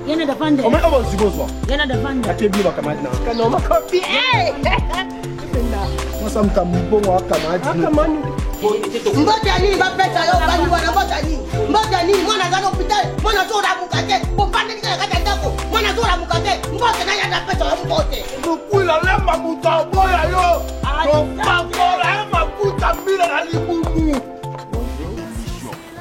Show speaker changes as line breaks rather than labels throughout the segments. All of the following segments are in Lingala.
Yana da fanda.
Comment on va se voir?
Yana da fanda.
Ake bi ba kamadi na. Kana ma copy. Moi ça me tambo moi kamadi. Kamadi.
Mbotani ba pesa yo bani wana mbotani. Mbotani mwana za hospital, mwana zora mukate. Popande ni kata ndako. Mwana zora mukate. Mbote na ya pesa yo mbote.
Kuila lema mutaboya yo. Topakola makuta mbila na libubu.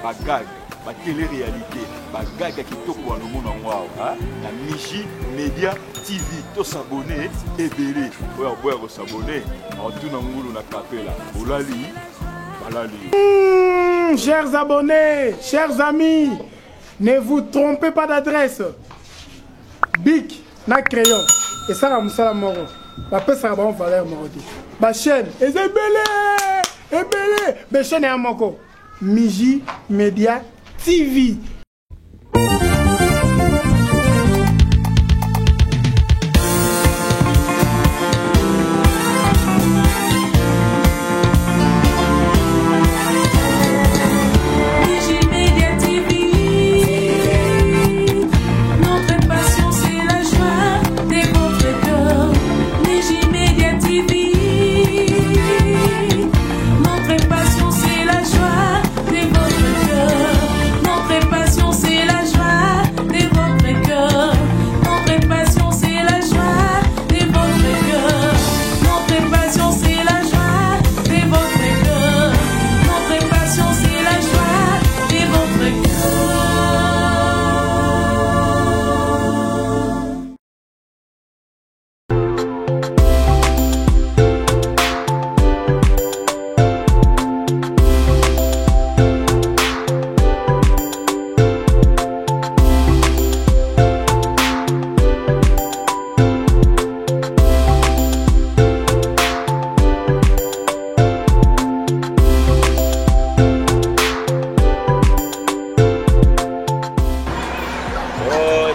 Bagag, ba télé-réalité, bagag qui toko dans le monde en wow, hein? La Miji Media TV, to s'abonner et belé. Ouais, on s'abonner. En tout dans ngulu na kapela. Olali, balali.
Chers abonnés, chers amis, ne vous trompez pas d'adresse. Bic na crayon. Et ça la musala moro. La pesa la bon valeur morodi. Ma chaîne, et c'est belé, ma chaîne est à moko. Miji Media TV.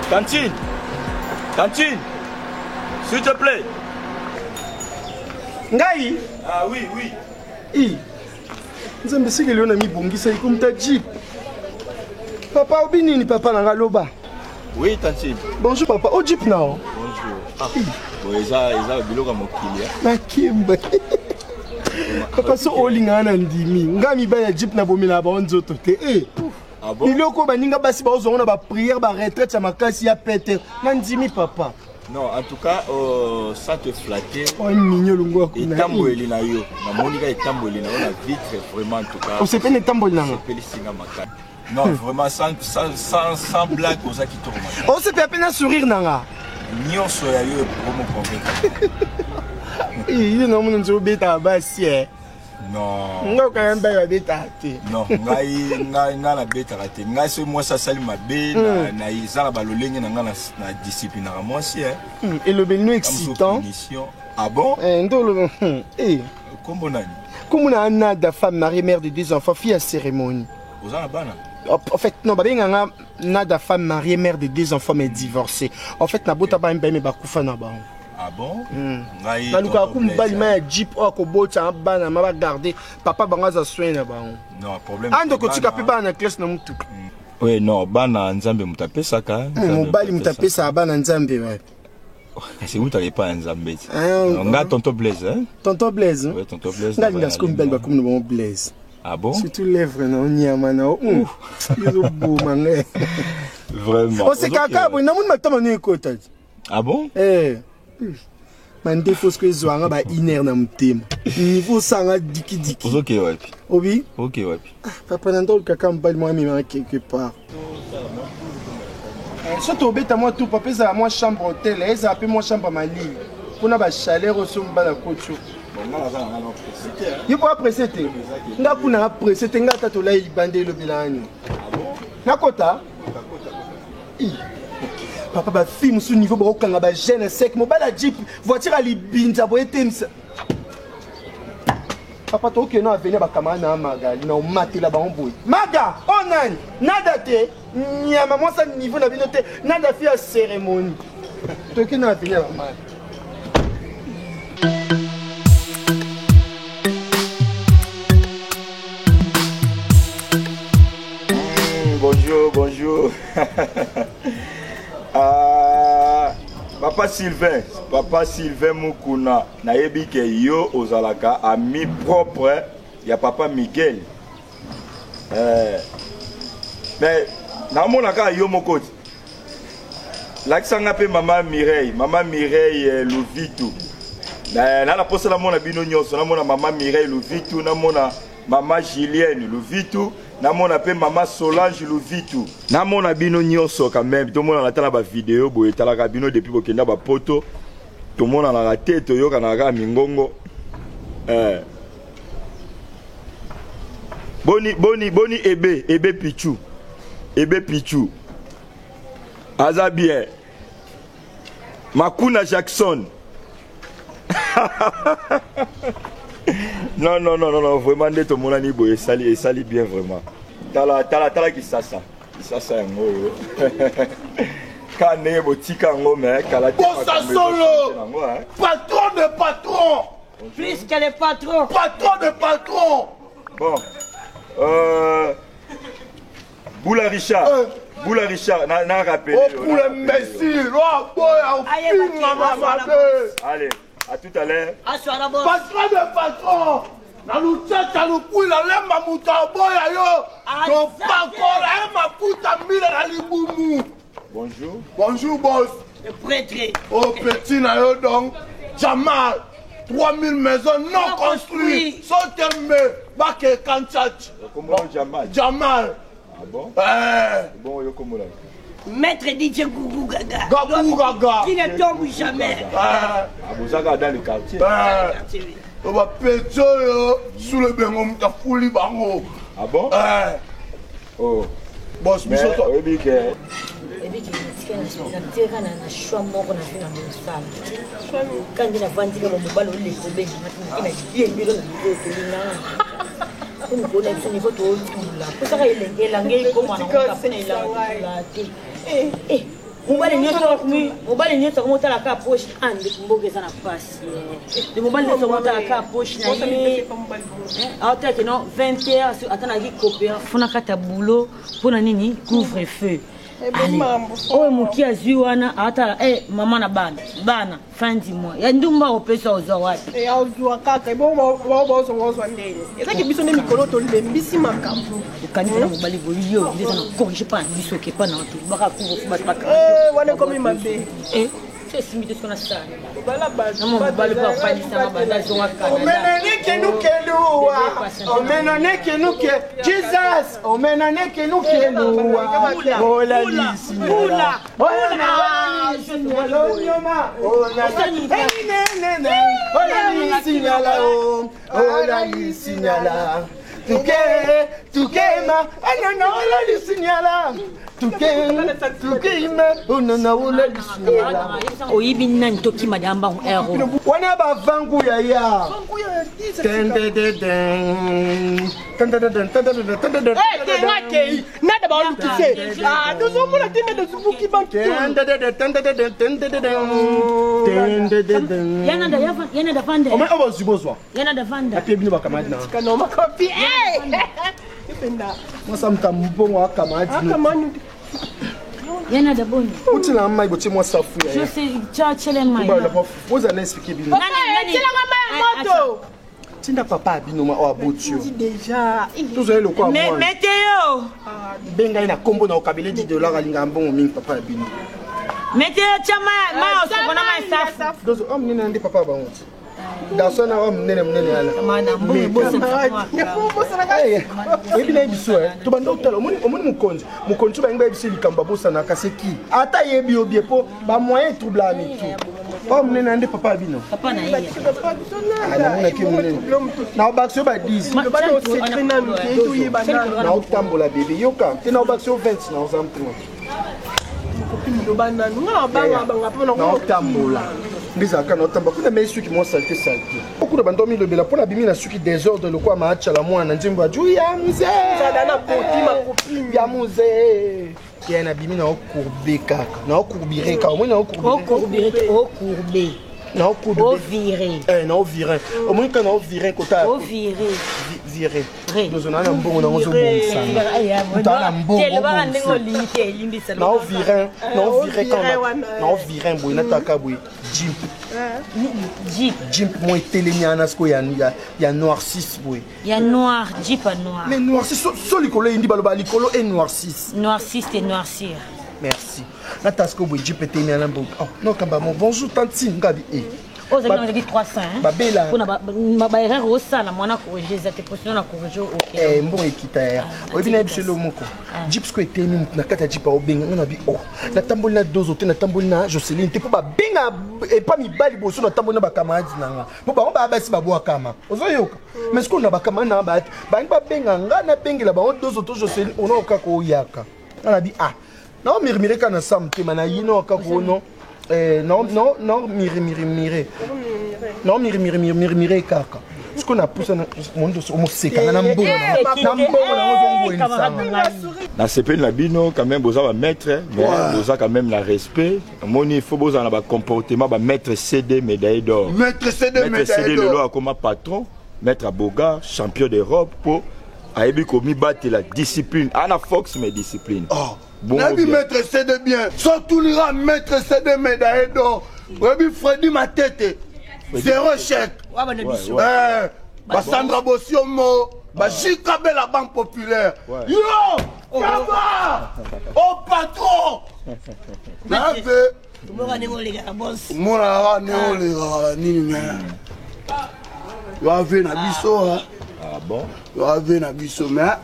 Cantine, cantine, s'il te plaît.
Ngai?
Ah oui, oui.
Nzambe sike leo na mibongisa ikumta jeep. Papa obinini papa na ngaloba.
Oui, Tantine.
Bonjour papa, o jeep nao.
Bonjour. Ah. Bon, ils biloko mokili.
Na kimba. Papa so olinga na ndimi. Ngami ba ya jeep na bomela ba onzoto te.
Ah bon?
Biloko baninga basi ba ozonga na ba prière ba retraite ya makasi ya pete. Na ndimi papa.
Non, en tout cas, ça te flatter.
Oh, mignon lungo kuna.
Et tamboeli na yo. Na monika et tamboeli na yo na vitre vraiment en tout cas.
On se peine tamboeli na.
C'est pelisinga makati. Non, vraiment sans blague aux qui te remarquent.
On se peut à peine un sourire nanga.
Nyonso ya yo pour me convaincre.
Il est non mon nzo beta basi.
Non.
Ngo quand même ba beta te.
Non, ngai na beta raté. Ngai c'est moi ça sali mabe na izala balolenge na na discipline na moi si
Et le belino excitant.
Ah bon?
Ndolo
Kombo nani?
Comme on a Nada, femme mariée, mère de 2 enfants, fille à cérémonie.
Vous en avez
en fait, non, Nada, femme mariée, mère de 2 enfants, mais divorcée. En fait, Nabota ba mbé me bakufa na ba.
Ah bon?
Naluka kumba lima jeep o ko bota bana ma ba garder papa banga za soin na ba.
Non, problème.
Ando ko tika pe bana classe na mutu.
Oui, non, bana nzambe mutapesa ka.
Mobali mutapesa bana nzambe wa.
C'est où t'allais pas nzambe? On a tonton Blaise, hein?
Tonton Blaise?
Oui, tonton Blaise.
Ngali ce qu'on belle ba comme no Blaise.
Ah bon?
Surtout lèvres na nyama na. Yo beau mangé.
Vraiment.
On se kaka bo na mun matama ne kota.
Ah bon?
Man défaut que zoanga ba iner na mtema. Niveau sanga diki diki.
OK wapi?
Obi?
OK wapi?
Papa nando kaka mbali moi mima quelque part. Surtout beta moi tout papa ça moi chambre hôtel, et ça appelle moi chambre mali. Pour na ba chaleur au somba la couture. Il faut apprécier te. Nga kuna apprécier te nga tato la ibande lo bilani. Ah bon? Na kota? Papa ba film sous niveau ba okanga ba jeune sec mo ba la jeep voiture ali binza bo etemsa. Papa to ke no avenir ba kamana na magali na matela ba omboy. Maga, onani, nada te. Nyama moi ça niveau na binote, nada fi à cérémonie. To ke no avenir ba mal.
Bonjour, bonjour. Papa Sylvain Mukuna, nayebi ke yo ozalaka ami propre ya Papa Miguel. Mais namonaka yo mokoti. L'accent appelle Maman Mireille Louvitou. Na poste la mona bino nyonso, na mona Maman Mireille Louvitou, na mona Maman Julienne Louvitou, na mona pe Maman Solange Louvitou. Na mona bino nyonso quand même, tout le monde attend la vidéo, boye talaka bino depuis bokenda ba poto. Tout le monde na la tête yo kana mingongo. Boni ebe Pichou. Ebe Pichou. Azabien. Makuna Jackson. Non, vraiment, tout le monde a dit et sali bien vraiment. Tala qui ça. Ça, c'est un mot. Quand on est botika mais
ça solo. Patron de patron.
Plus que les patrons.
Patron de patron.
Bon. Boula Richard, n'a rappelé.
Oh, pour l'imbécile,
allez, à tout à l'heure.
Patron de patron, na luchata lukui la lemba mutaboya yo. Donc pas encore ma puta mila na libumu.
Bonjour.
Bonjour boss.
Le prêtre.
Oh petit na yo donc Jamal. 3000 maisons non construites. Sautembe, Baké Kanchach.
Comment Jamal?
Jamal.
Ah bon? Bon, yo comment là?
Maître DJ Gougou Gaga.
Gougou Gaga.
Qui ne tombe jamais.
Abouzaga dans le quartier.
On va péter sous le bengom ta fouli bango.
Ah bon? Oh.
Boss,
mais oui que.
Mobali nyoto komotala ka poche ande kumbogeza na pasi. De mobali nyoto komotala ka poche na ye. Ata que non 20h atana ki kopera funa kata boulot pona nini couvre-feu. Oh muki azwi wana ata mama na bana fin du mois. Ya ndumba opesa ozo wapi?
Azwa kaka bo ndene. Ezaki biso ne mikolo to limbisi makambo.
Kanisa mobali bolio ndeza na corriger pas biso ke pas na to. Baka couvre-feu bataka.
Wana komi mabe.
C'est simité ce qu'on a ça.
Bala base.
Non mon bali pas pas ça mabanda zonga Canada.
Omenane ke nous keluwa. Omenane ke nous ke Jesus. Omenane ke nous keluwa. Ola lisi. Ola. Ola nyoma. Ola signala. Ola signala. Tuke ma. Anana ola signala. Tukima onana wala lisula
oyibi nani toki madamba ero
wana ba vangu ya
nada ba lukise dozo mula tinde de subuki banki
yana da vanda
o me obo zibozwa
yana da vanda
apebini ba kamadina
kana ma kopi ipenda
masamta mbongo akamadi
yana da boni
utila mai bote mo safu ya
je sais chachele mai
ba la poza na expliquer bino
nani
tila ngamba moto
tinda papa abino ma o abotio
déjà
toujours le quoi moi
météo
benga ina kombo na okabele $10 alinga mbongo mingi papa abino
météo chama ma osokona mai safu
dozo am nina ndi papa ba wonti dasona wa mnene ala
mana mbongo bosa
ebina biso to banda utala omoni mukonzi ba ngba biso likamba bosa na kaseki ata yebi obiepo ba moyen troubler ami tout ba mnene ande papa abino
papa na yeye
ana mona ki mnene na obaxio ba 10
ba do setrina mketo yibana
na otambola bébé yoka tena obaxio 20 na ozamtro
kopimi lobana nga banga pona
na otambola bizaka na otamba kuna me suki mo salte okuna bandomi lobela pona bimi na suki désordre le quoi matcha la mwana nzimbo aju ya mzee
sadana poti makopimi
ya mzee yana bimi na okurbe kaka na okurbire ka omoni na okurbire
okurbe
Non, coup de
Au viré.
Non, viré. Au moins quand on viré, quand t'as.
Au viré.
Viré.
Nous
on a un bon, on a un bon sang. On a un bon. Non, viré. Non, viré quand même. Non, viré, boy, n'attaque, boy. Jeep, moi, télémiana, il y a noir 6, boy.
Il y a noir, Jeep à noir.
Mais noir 6, sur l'école, il dit baloba, l'école est noir 6.
Noir 6, c'est noircir.
Merci. Natasco, boy, Jeep est télémiana, boy. Oh, non, quand même, bonjour, tantine, Gabi.
Oh, vous avez dit 300.
Babela.
Pour ma erreur au sein, moi, on a corrigé, j'ai été positionné à corriger.
Eh, bon, équitaire. On vient de chez le moko. Jeep, ce que tu es mis, na kata Jeep, on a dit, oh, la tambourina dozo, na tambourina, Jocelyne, t'es pas benga, et pas mi bali, bosso, na tambourina bakamadi, nanga. Bon, on va abaisser ma bois kama. Ozoyoka. Mais ce qu'on a bakamadi, na bat, ba benga, na benga, là, on dozo, Jocelyne, on a au kako yaka. On a dit, ah, non, mirmire kana sam, te manayi, non, kako, non. Non, mire. Non, mire, kaka. Ce qu'on a poussé, on sait quand même,
na CP na bino quand même boza ba maître mais boza quand même la respect moni faut boza na ba comportement ba maître CD médaille d'or
maître CD
d'or comme patron maître Boga champion d'Europe pour aibi komi battre la discipline ana Fox mais discipline
bon maître CD bien surtout l'ira maître CD médaille d'or Rebi Freddy ma tête zéro chèque Sandra Bossiomo Jikabe la banque populaire yo Kava oh patron Nave Mora ne nini yo ave na biso
ah bon
yo ave na biso mais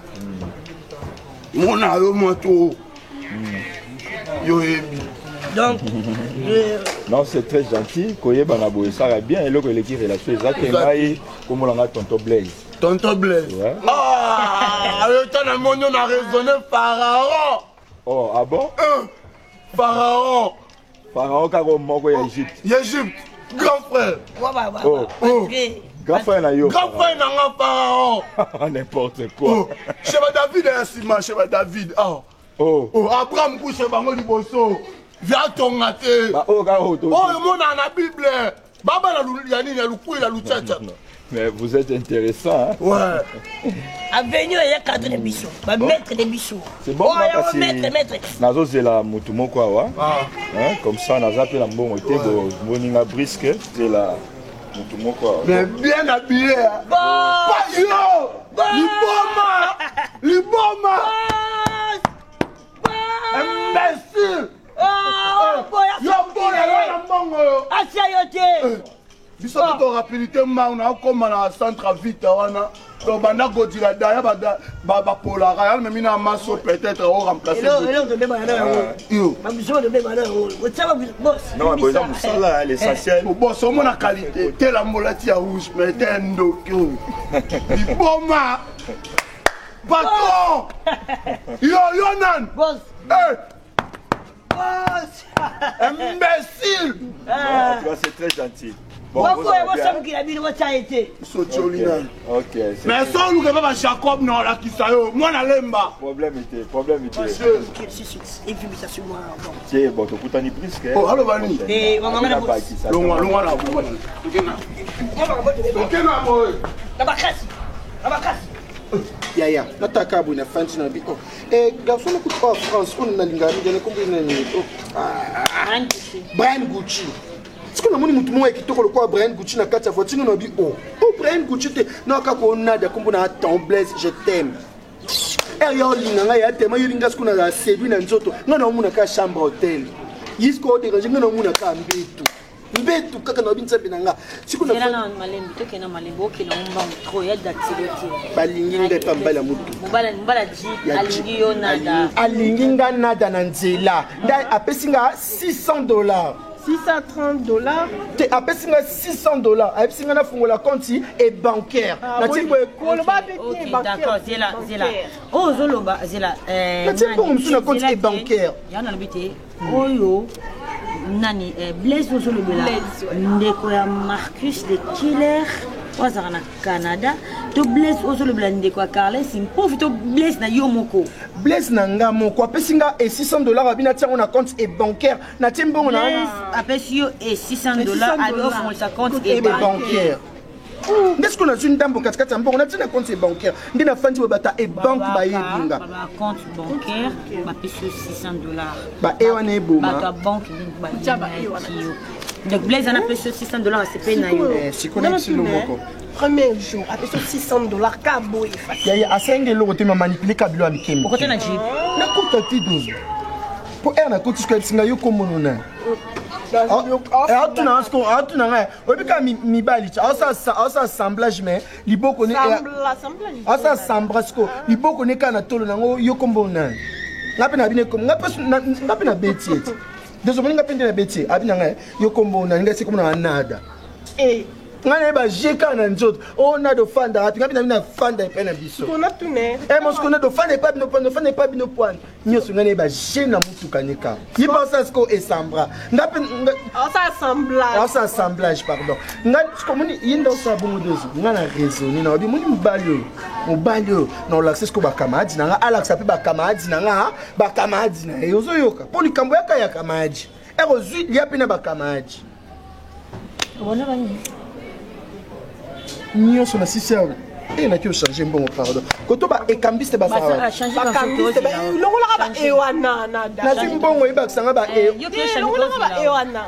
mona yo moto yo ebi
donc
non c'est très gentil koyeba na boye ça va bien et le qui relation exactement comme on a tonton Blaise
ouais. Ah le temps na mono na raisonner pharaon
oh ah bon
pharaon
kako moko ya Égypte
grand frère
grand frère na yo
grand frère na nga pharaon
n'importe quoi
Cheba David et Sima Cheba David Abraham couche bango liboso via tonga te le monde na Bible baba la yani ya lukui la luchacha
mais vous êtes intéressant hein?
Ouais
avenue ya cadre de biso ba maître de biso
c'est bon maître nazo zela mutu moko awa hein comme ça naza pe na mbongo te go moninga brisque zela mutu moko awa
mais bien habillé pas yo liboma imbécile yo boya yo na mbongo
asia yo te
biso to rapidité ma on comme na centre vite wana to banda godila daya ba polara ya même na maso peut-être au remplacer
non de beba na yo ba biso de beba na yo o tsaba boss
non boss ça l'essentiel
boss on a qualité te la molati ya rouge mais tendo liboma patron yo nan
boss
imbécile
c'est très gentil
bon mais ça nous que pas Jacob non la qui ça yo moi na lemba
problème était c'est bon to kutani presque
oh allo bani
maman na
longa na boy
na bakasi
ya nataka bwana fanti na biko garçon ko pas France on na lingami de comprendre ni Brian Gucci est-ce que namoni mutu mwa kitoko lokwa Brian Gucci na kati ya voiture na bi Brian Gucci te na kako na de kombo na ton Blaise je t'aime yo linganga ya tema yolinga siku na séduit na nzoto ngana omuna ka chambre hôtel yisko déranger ngana omuna ka mbetu kaka na binza binanga siku na
malembi to kena malembo kena mbangu trop ya d'activité
balingi ndepa mbala mutu
mbala ji alingi yo nada
alingi nga nada na nzela nda apesinga $600
$630
te apesinga $600 apesinga na fungola compte et bancaire na tipo
d'accord zela oh zoloba zela
na tipo msuna compte et bancaire
yana lobite oyo nani Blaise ozolobela ndeko ya Marcus de Killer ozaka na Canada to Blaise ozolobela ndeko ya Carles impovi to Blaise na yo moko
Blaise na nga moko apesi nga e $600 abina tiango na compte e bancaire na tie mbongo na
apesi yo e $600 abi ofongolisa compte e
bancaire N'est-ce qu'on a une dame pour 4 ans? On a un compte bancaire. On a fait et banque
baïdinga. Compte bancaire, ma pèse $600.
Bah et on est beau.
Ma banque donc Blaise on a payé $600 c'est payé na yo.
Si connais sur le moko.
Premier jour, à payé $600 cabo.
Il y a 5 € tu m'as manipulé kabilo amikem.
Pourquoi tu na jeep?
Na compte ti 12. Pour elle na compte ce que singa yo comme non. Atuna obika mibali asa assemblage mais liboko ne asa assemblage ko liboko ne kana tolo nango yokombo na ngape na bine kom ngape na beti désolé ngape na beti abina nga yokombo na ngase comme na nada ngane ba jeka na nzoto ona do fanda api ngapi na fanda epena biso
kona tune
mo skona do fanda pas bino pano fanda pas bino point nyoso ngane ba jena mutu kanika yiba ça sko esambra ngapi asa assemblage pardon ngane komoni yinda sa bongo dozo ngana raisonner na obi moni mubalio na olaxes ko ba kamadi na nga alaxa pe ba kamadi na nga ba kamadi na yozo yoka poni kambo yaka ya kamadi erozui liapina ba kamadi
bona bani
Nyo sur la sixième. Et là, tu as changé un bon pardon. Quand on va écambiste, bah ça.
Changer ma photo.
Le rôle là, Ewana, nada.
Na zimbo ngo ibak sanga ba e.
Yo ke changer ma
Ewana.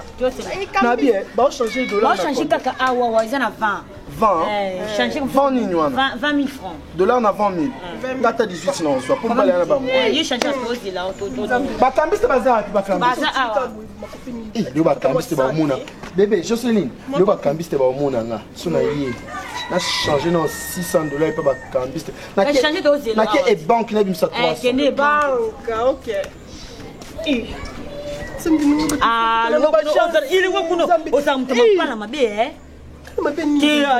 Na bien, bah changer dollar.
Bah changer kaka awa wa izana 20. Changer
20 ni wana.
20 000 francs.
Dollar na 20 000. Gata 18 non, soit pour pas aller là-bas.
Yo changer photo là auto.
Ba kambiste bazar, ba kambiste.
Baza awa.
Yo ba kambiste ba mona. Bébé, Jocelyne, yo ba kambiste ba mona nga. Sona yé. Na changer non $600 et pas ba kambiste.
Na changer dossier là.
Na ke e banque na bimsa 300.
Kene
banque, OK.
Ah, il est où kuno? Osamtama pala mabe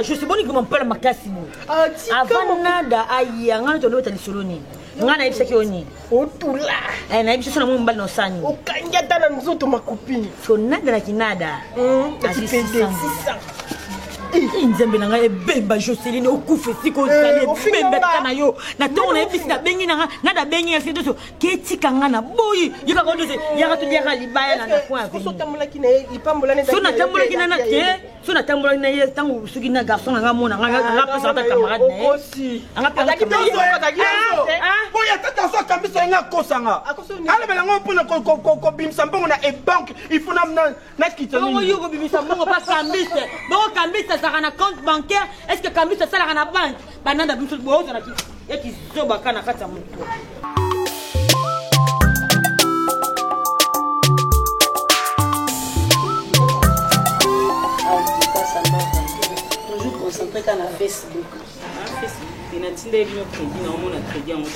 je suis bon que mon père makasi mo. Avant nada aya ngana to lota lisoloni. Ngana ibisa kioni.
Otula.
Na ibisa sona mo mbali no sani.
Okanja tana nzoto makopini.
So nada na kinada.
Asipende 600.
Nzembe nanga ebemba Jocelyne okufe siko sale bemba kana yo na to na ebisi na bengi nanga nada bengi ya sedo ketika ngana boyi yika ko ndose yaka to yaka libaya na kwa
ko tambola kina ipambola ne
so na tambola kina na te so na tambola na ye tangu suki na garçon nga mona nga pesa ta camarade na
aussi
anga pesa
boya tata so kambisa nga kosanga ala bela ngo pona ko bimsa mbongo na e banque il faut na kitani
ngo yugo bimsa mbongo pas kambisa bo kambisa ça na compte bancaire est-ce que kambisa ça na banque bananda biso bo za na ki zoba kana kata mtu
toujours concentré qu'à la Facebook.
Il y a des crédits, on a crédit en mode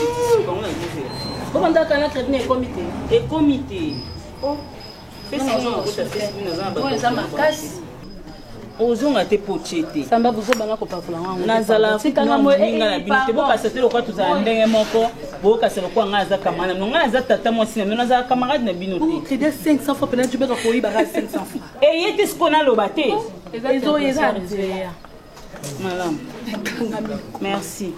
comment on a crédit et comité?
Et comité.
Oh,
ozonga te pochete
samba buzo bana ko pakola wangu
nazala sikanga mo engala binite boka setelo kwa tuzala ndenge moko boka selo kwa ngaza kamana nga za tata mo sina naza camarade na bino te
crédit 500 fois peut-être tu peux ko yiba 500 francs
et yete skona lobate
ezo
madame merci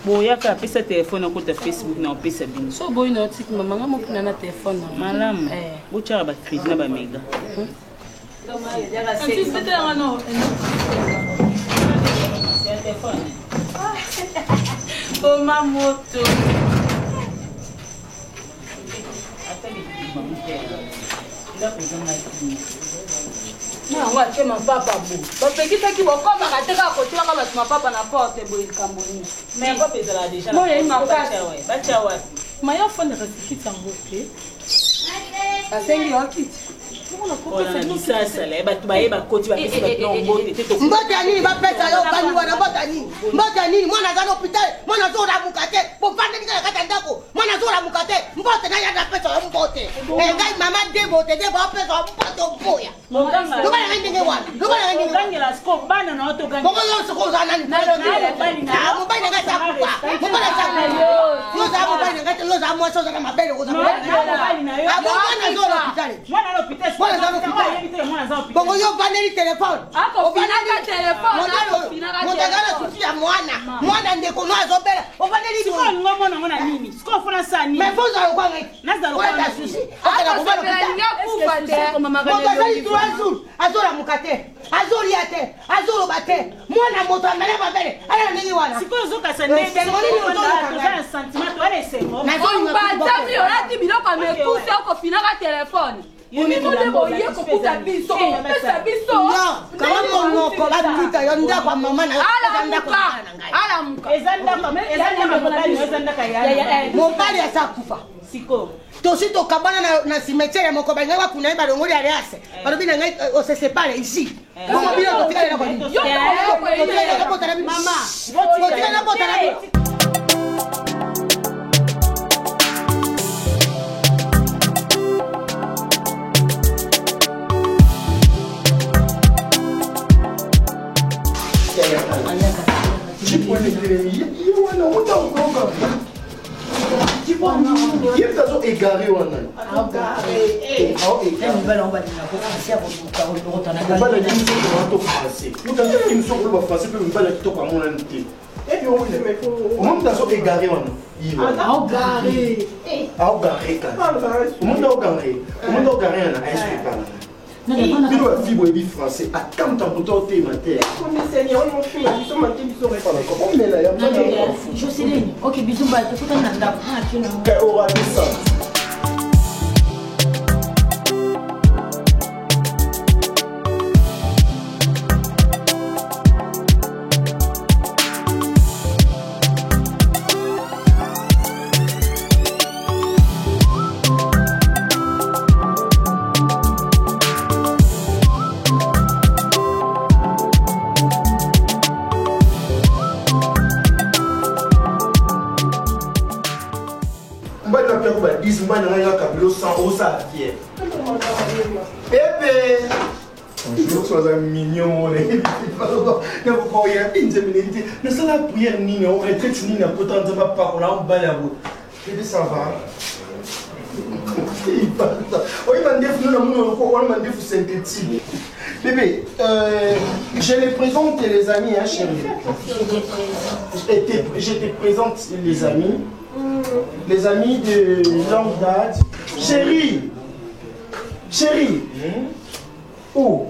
boyaka pesa téléphone ko ta Facebook na pesa bino
so boy no tik mama nga mo kina na téléphone
madame bocha ba crédit na ba mega
oh ma moto non wa che ma papa bo ba pekita ki wa kwa ba kateka ko twa ka ba ma papa na porte bo ikamboni
mais pas pesa la déjà
mo ye ma papa
ba chawa
ma ya fona ka sikita ngote asengi okiti
mbotani bapesa yo kaniwa na mbotani mwana za l'hôpital mwana zo ramuka te popande ndika kata ndako mwana zo ramuka te mbote na ya pesa yo mbote ngai mama debote de ba pesa mbote mboya lobala ngenge wana lobala ngenge
ngela sko bana na auto ganga
boko yo soko za nani na mobali nga ta kwa mobali ta yo za mobali nga yo za mwa so za mabele ko za mobali na yo mwana zo l'hôpital
mwana l'hôpital
bongo yo vaneli telefone
akofinaka telefone
motagala suti ya mwana ndeko no azobela ovaneli
ngomona ngona nini siko fona sani
mais vous allez quoi mec
nazalo
kwa ta susi okazali 3 jours azora mukate azolia te azoloba te mwana moto amele babele ala ndenge wana
siko zokasa ndenge tozala sentiment to ala esengo
bazami olati biloko amekuse okofinaka telefone omimode boye kokuta biso opesa biso
kama monoko batuta yo ndako mama na
alamuka
mobali asakufa
siko
tosi tokabana na cimetière moko bangai bakuna balongoli aliase balobi na ngai osesepare ici mama bino totikala kwa nini totikala bota na biso mama totikala bota na biso
Il est toujours égaré. Bino ya fibre ebi français akamta mputa otema te omela ya
Jocelyne, ok, bisous, bah, tu peux t'en
que aura descente. Mignon, mais ça la prière ni on retraite ni na pourtant ça va pas on a un bal à vous. Et ça va. Oui, synthétique. Bébé, je les présente les amis, hein, chérie. Je te présente les amis. Les amis de longue date. Chérie. Chérie. Oh.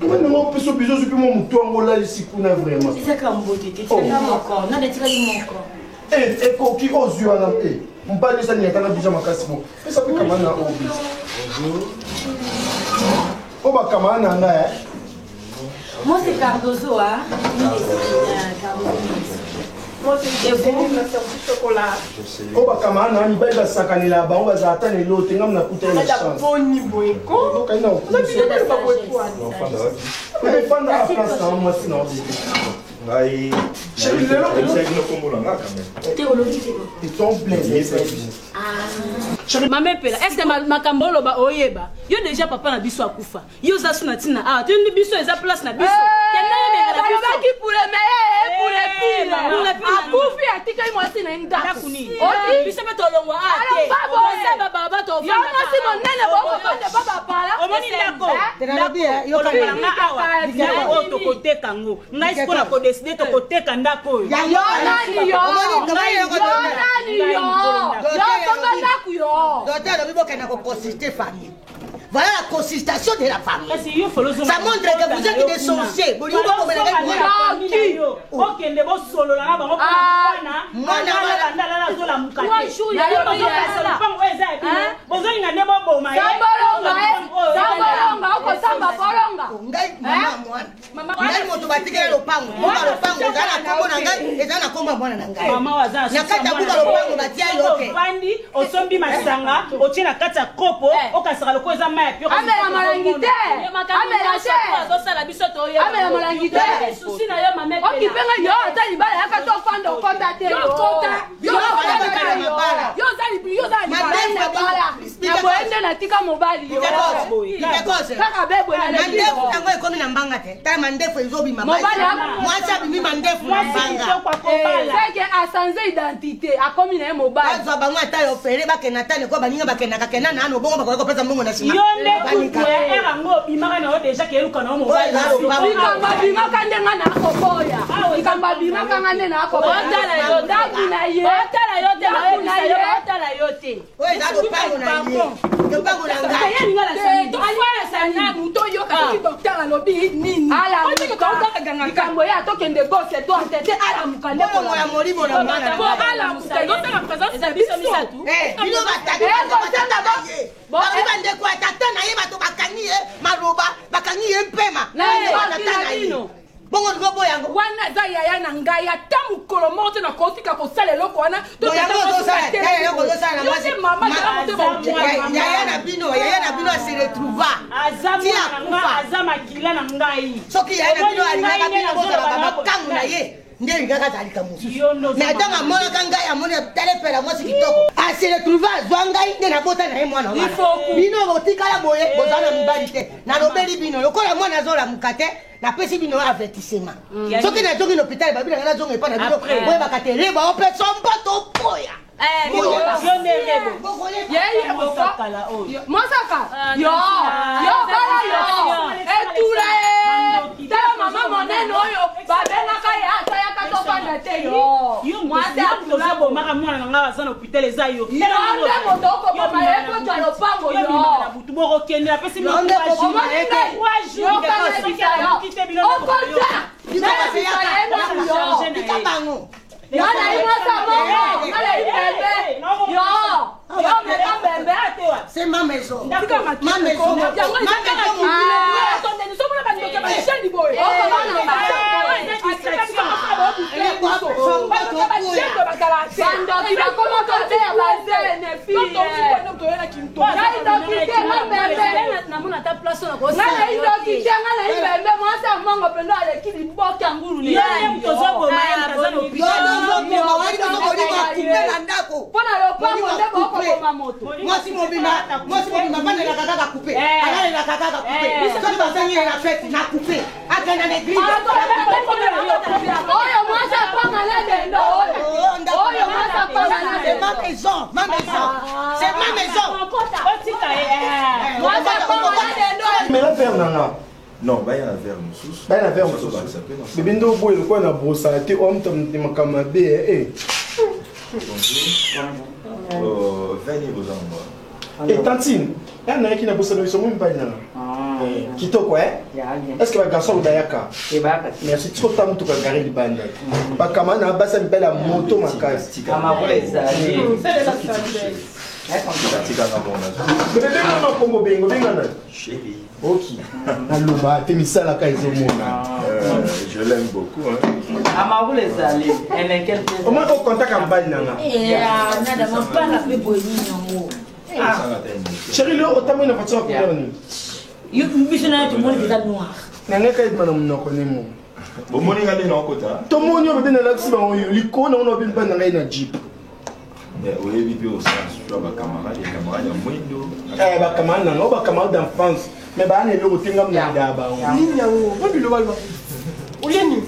On peut se biser sur mon toit là ici qu'on a vraiment.
C'est ça comme beauté. Tu fais mon corps. Non, tu fais mon corps.
Et qui ose yeux à la paix. On parle de ça, il y a déjà ma casse. Mais ça fait comment on a oublié. Bonjour. Oh, bah, comment on a.
Moi, c'est Cardozo, hein. Moi, c'est chocolat.
Oh, bah, comment on a mis la sacane là-bas, on va attendre l'autre, on a coûté une chance.
Bon niveau, quoi. On a mis le pas pour toi.
Mais pendant la place, moi, sinon.
Aïe.
Chérie, le lot, ils sont blessés.
Maman pela, est-ce que ma kambolo ba oyeba? Yo déjà papa na biso akufa. Yo za suna tina. Ah, tu ni biso eza place na biso.
Balobaki pour le meilleur pour les pires. Akufi atika imwasi na nda.
Oti biso beto longwa ate. Ala baba to.
Yo no si monene boko bande baba pala.
Omoni ndako. Yo kala nga awa. Ndako o to kote kango. Ngai sikola ko décider to kote kandako.
Ya yo nani yo. Nani yo. Yo tonga ndako yo.
Docteur, le bibo qu'elle a consulté famille. Voilà la consultation de la famille. Ça montre que vous êtes des sorciers. Vous dites comment elle a
amela malangite amela che azosala biso toye amela malangite susi na yo mame pela okipenga yo ata libala yaka to fanda okota te yo kota yo zali libala na bala boende na tika mobali yo kaka bebo na
mandefu tango ekomi na mbanga te tala mandefu ezobima mwasi abimi mandefu na mbanga
seke asanze identité akomi na ye mobali
azwa bango ata yo opere bakenda tane kwa baninga bakendaka kenda nano bongo bakoki kopesa mbongo na nsima
yo nde kutu erango obimaka na yo deja keyeluka na yo mobali
likambo abimaka nde nga na akoboya likambo abimaka nga nde na akoboya ndaku na ye otala yo te otala yo te
oyo eza lopango na ye lopango na ngai
likambo ye atokende bose to atete alamuka nde
ya molimo na bino batata bandeko ya tata na ye bato bakangi ye maloba bakangi ye mpema bongo ngobo yango
wana za yaya na ngai ata mokolo moko te nakotika kosala eloko wana
yaya na bino ase retrouva
aza makila na ngai
soki yaya na bino alingaka bino bozalaka makangu na ye nde alingaka azalika mosusu me atanga amonaka ngai amoni talepela mwasi kitoko ase retrouva azwa ngai nde nabota na ye mwana wana bino botikala boye bozala na mibali te nalobeli bino lokola mwana azolamuka te napesi bino avertissement soki nazongi na hôpital babinanga nazonga epa na bino boyebaka te reba opesa mboto poya
mosaka yo bala yo etula e tala mama monene oyo babengaka ye atayaka tofanda te yo
mwasiabomaka mwana na ngai aza na hôpital eza yo
nde moto okoboma ye kotwa lopango yo
butu bokokende apesi
c'est ma maison.
Mais la verre nana.
Non, bah il y a la verre moussous.
Bah il y a la verre moussous. Mais bien d'où boire le coin na brosse à thé homme tom de makamade eh.
Bonjour. Venez vos endroits.
Et tantine, elle n'a qui n'a pas ça dans son même pas nana. Kitoko eh. Est-ce que le garçon d'ayaka? Merci trop tant tout ka gari libanda. Ba kamana basa mbela moto makasi. Ok.
Je l'aime beaucoup.
Chérie, le autant de voiture couleur ni.
You visionnaire tout le monde est noir.
Nanga kay madame no konemo.
Bo moni ngade na okota.
To moni o bena laksi ba o liko na ono bin bana ngai na jeep.
Mais au début puis au sens, tu vois camarade ya mwindo.
Ba camarade na ba camarade d'enfance. Mais ba ne lo tinga mnada ba.
Nini yango? Mo bilo balba. Ulieni.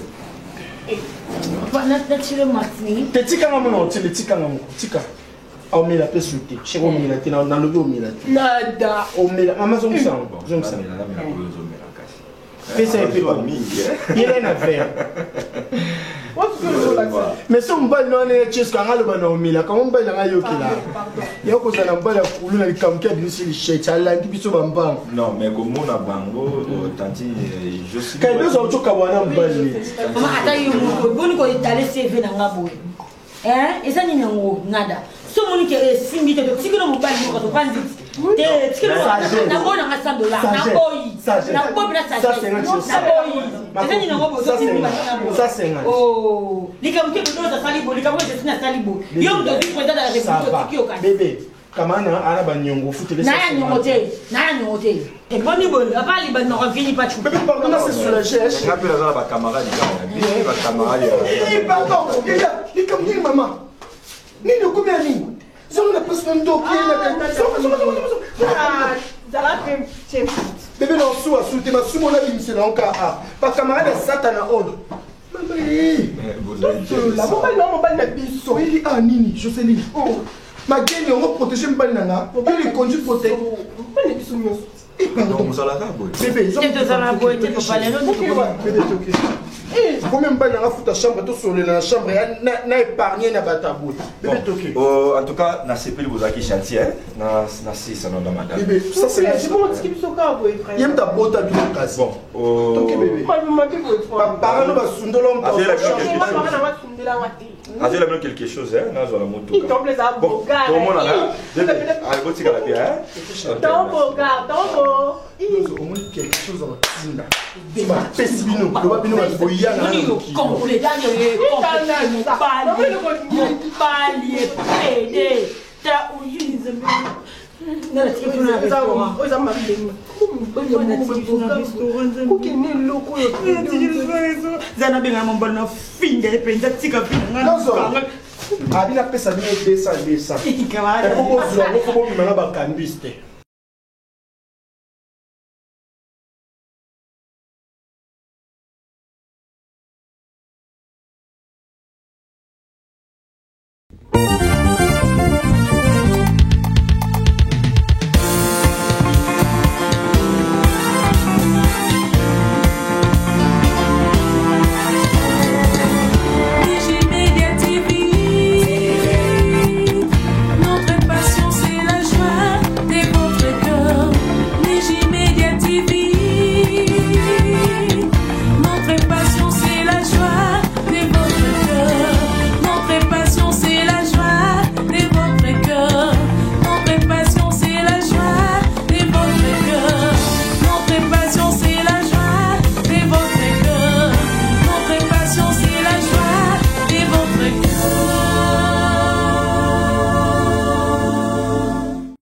Na tire matini.
Tetika ngamo no tile tika ngamo. Tika. Au mila pe souté. Chéro mila tina na lobi o mila.
Nada.
O mila mama zo msa. Zo msa. Pesa e pepa mingi. Yele na verre. Mais si on va dans les chaises quand on va dans Mila, quand on va dans les yokila, il y a aussi un bal à couler dans les camps qui sont les chaises, là qui sont bambam.
Non, mais comme on a bango, tanti, je suis.
Quand nous avons tout kawana mbali.
Comment attends, il bon ko étaler CV dans la boue. Hein? Et ça n'y a nada. Ce monde qui est simité de si que nous pas nous quand on prend dit. Si que nous na bon na $100, na boy. Na boy na ça.
Ça c'est un chose.
Ça n'y a pas
ça c'est un.
Oh, les comme que nous ça salibo, les comme que c'est salibo. Yo de président de la République qui au Canada.
Bébé, kamana ana banyongo foutez les.
Na nyote. Et bon niveau, pas les bonnes on finit pas tout.
Bébé pardon, c'est sur la chaise.
On appelle ça ba camarade, bien ba camarade.
Pardon, il comme dit maman. Ni de combien ni? Zone la personne d'eau qui est là. Bébé non sous assuté ma sous mon ami c'est là encore pas camarade Satan à on.
La mobile non mobile na biso.
Oui ah nini Jocelyne. Ma gueule on va protéger mbali nanga. Il est conduit protéger.
Mobile na biso nyonso.
Donc vous allez là boy.
Bébé ils ont
deux ans la boîte de palais
bébé OK. Combien mbali nanga futa chambre to sur la chambre na épargner na batabou. Bébé OK.
En tout cas, na CPL vous avez chantier na si ça non dans madame.
Bébé ça c'est
C'est bon ce qui biso ka boy frère.
Yem ta bota bi kasi.
Bon.
OK bébé.
Moi je m'en boy frère.
Parano ba sundolo mpa.
Avez la même quelque chose hein na zo la moto.
Il tombe les arbres.
Bon, tout le monde là. Allez, vous tirez la bien hein.
Tombo gars, tombo.
Au moins quelque chose en tinda. Ma pesibino, le babino va boya na.
complet palier pédé ta ouyize na tikuna restaurant
Oza mabeni. Kukene loko yo.
zana benga mambala na finga epenza tika finga
Abina pesa bino 200.
Kamara.
Eko bozwa ko bo bimanga ba cambiste.